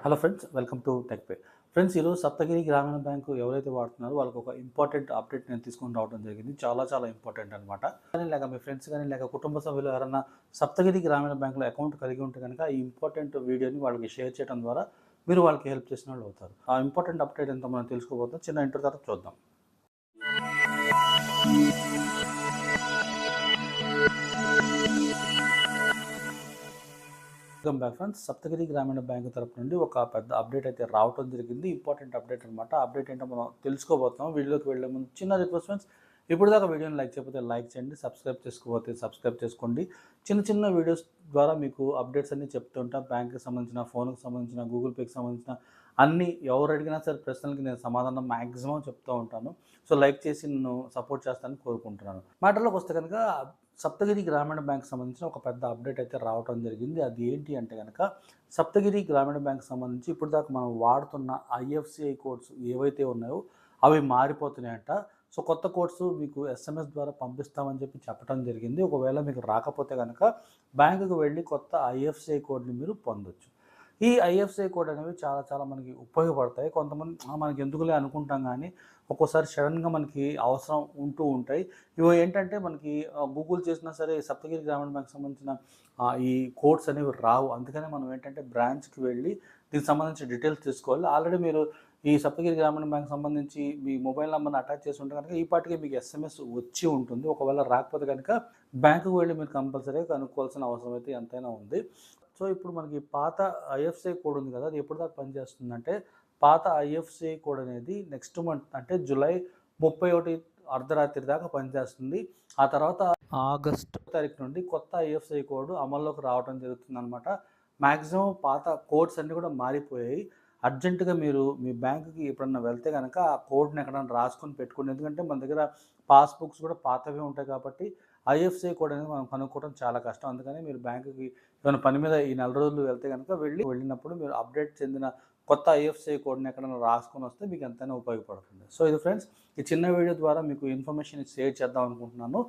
Hello friends, welcome to Techpe. Friends, ఈరోజు సప్తగిరి గ్రామీణ bank ఎవరైతే వాడుతున్నారో వాళ్ళకి ఒక ఇంపార్టెంట్ అప్డేట్ నేను తీసుకొని రావడం జరిగింది. చాలా ఇంపార్టెంట్ అనమాట. కానీ లేక మీ ఫ్రెండ్స్ కానీ లేక కుటుంబ సభ్యులు ఎవరైనా సప్తగిరి గ్రామీణ బ్యాంకులో అకౌంట్ కలిగి ఉంటే కనుక ఈ ఇంపార్టెంట్ వీడియోని వాళ్ళకి షేర్ చేయడం ద్వారా మీరు వాళ్ళకి హెల్ప్ చేసిన వాళ్ళు అవుతారు. ఆ ఇంపార్టెంట్ అప్డేట్ ఎంతో మనం తెలుసుకోబోతున్నాం. చిన్న ఇంటర్ తర్వాత చూద్దాం. Welcome back friends. సప్తగిరి గ్రామీణ బ్యాంకు తరపు నుండి ఒక పెద్ద అప్డేట్ అయితే రావడం జరిగింది. ఇంపార్టెంట్ అప్డేట్ అనమాట. అప్డేట్ ఏంటో మనం తెలుసుకోబోతున్నాం. వీడియోకి వెళ్ళే ముందు చిన్న రిక్వెస్ట్ ఫ్రెండ్స్, ఇప్పుడు దాకా వీడియోని లైక్ చేయకపోతే లైక్ చేయండి, సబ్స్క్రైబ్ చేసుకోకపోతే సబ్స్క్రైబ్ చేసుకోండి. చిన్న వీడియోస్ ద్వారా మీకు అప్డేట్స్ అన్నీ చెప్తూ ఉంటాం. బ్యాంక్కి సంబంధించిన, ఫోన్కి సంబంధించిన, గూగుల్ పేకి సంబంధించిన అన్నీ ఎవరు అడిగినా సరే ప్రశ్నలకి నేను సమాధానం మ్యాక్సిమం చెప్తూ ఉంటాను. సో లైక్ చేసి నన్ను సపోర్ట్ చేస్తానని కోరుకుంటున్నాను. మాటల్లోకి వస్తే కనుక సప్తగిరి గ్రామీణ బ్యాంక్ సంబంధించిన ఒక పెద్ద అప్డేట్ అయితే రావడం జరిగింది. అది ఏంటి అంటే కనుక సప్తగిరి గ్రామీణ బ్యాంక్ సంబంధించి ఇప్పుడు దాకా మనం వాడుతున్న ఐఎఫ్సిఐ కోడ్స్ ఏవైతే ఉన్నాయో అవి మారిపోతున్నాయంట. సో కొత్త కోడ్స్ మీకు ఎస్ఎంఎస్ ద్వారా పంపిస్తామని చెప్పడం జరిగింది. ఒకవేళ మీకు రాకపోతే కనుక బ్యాంకుకు వెళ్ళి కొత్త ఐఎఫ్సిఐ కోడ్ని మీరు పొందొచ్చు. ఈ ఐఎఫ్సిఐ కోడ్ అనేవి చాలా మనకి ఉపయోగపడతాయి. కొంతమంది మనకి ఎందుకులే అనుకుంటాం, కానీ ఒక్కోసారి సడన్గా మనకి అవసరం ఉంటూ ఉంటాయి. ఇవి ఏంటంటే మనకి గూగుల్ చేసినా సరే సప్తగిరి గ్రామీణ బ్యాంక్ సంబంధించిన ఈ కోడ్స్ అనేవి రావు. అందుకనే మనం ఏంటంటే బ్రాంచ్కి వెళ్ళి దీనికి సంబంధించిన డీటెయిల్స్ తీసుకోవాలి. ఆల్రెడీ మీరు ఈ సప్తగిరి గ్రామీణ బ్యాంక్ సంబంధించి మీ మొబైల్ నెంబర్ని అటాచ్ చేసి ఉంటే కనుక ఈ పాటికి మీకు ఎస్ఎంఎస్ వచ్చి ఉంటుంది. ఒకవేళ రాకపోతే కనుక బ్యాంకుకు వెళ్ళి మీరు కంపల్సరీగా కనుక్కోవాల్సిన అవసరం అయితే ఎంతైనా ఉంది. సో ఇప్పుడు మనకి పాత ఐఎఫ్సిఐ కోడ్ ఉంది కదా, అది ఎప్పుడు దాకా పనిచేస్తుందంటే పాత ఐఎఫ్సిఐ కోడ్ అనేది నెక్స్ట్ మంత్ అంటే జూలై 31 అర్ధరాత్రి దాకా పనిచేస్తుంది. ఆ తర్వాత ఆగస్టు తారీఖు నుండి కొత్త ఐఎఫ్సిఐ కోడ్ అమల్లోకి రావడం జరుగుతుంది అనమాట. మ్యాక్సిమం పాత కోడ్స్ అన్నీ కూడా మారిపోయాయి. అర్జెంటుగా మీరు మీ బ్యాంకుకి ఎప్పుడన్నా వెళ్తే కనుక ఆ కోడ్ని ఎక్కడన్నా రాసుకొని పెట్టుకోండి. ఎందుకంటే మన దగ్గర పాస్బుక్స్ కూడా పాతవే ఉంటాయి కాబట్టి ఐఎఫ్సిఐ కోడ్ అనేది మనం కనుక్కోవడం చాలా కష్టం. అందుకని మీరు బ్యాంకుకి ఏమైనా పని మీద ఈ నెల రోజులు వెళ్తే కనుక వెళ్ళినప్పుడు మీరు అప్డేట్ చెందిన కొత్త ఐఎఫ్సిఐ కోడ్ని ఎక్కడైనా రాసుకొని వస్తే మీకు ఎంతైనా ఉపయోగపడుతుంది. సో ఇది ఫ్రెండ్స్, ఈ చిన్న వీడియో ద్వారా మీకు ఇన్ఫర్మేషన్ షేర్ చేద్దాం అనుకుంటున్నాను.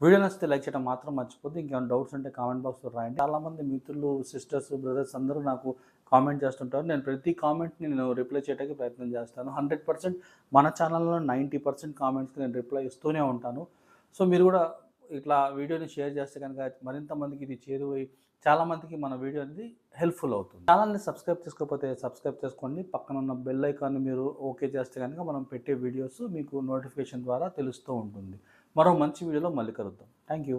వీడియో నచ్చితే లైక్ చేయడం మాత్రం మర్చిపోద్దు. ఇంకేమైనా డౌట్స్ ఉంటే కామెంట్ బాక్స్లో రాయండి. చాలామంది మిత్రులు, సిస్టర్స్, బ్రదర్స్ అందరూ నాకు కామెంట్ చేస్తుంటారు. నేను ప్రతి కామెంట్ని నేను రిప్లై చేయడానికి ప్రయత్నం చేస్తాను. 100% మన ఛానల్లో 90% కామెంట్స్కి నేను రిప్లై ఇస్తూనే ఉంటాను. సో మీరు కూడా ఇట్లా వీడియోని షేర్ చేస్తే కనుక మరింత మందికి ఇది చేరువై చాలామందికి మన వీడియో అనేది హెల్ప్ఫుల్ అవుతుంది. ఛానల్ని సబ్స్క్రైబ్ చేసుకోకపోతే సబ్స్క్రైబ్ చేసుకోండి. పక్కన ఉన్న బెల్ ఐకాన్ని మీరు ఓకే చేస్తే కనుక మనం పెట్టే వీడియోస్ మీకు నోటిఫికేషన్ ద్వారా తెలుస్తూ ఉంటుంది. మరో మంచి వీడియోలో మళ్ళీ కలుద్దాం. Thank you.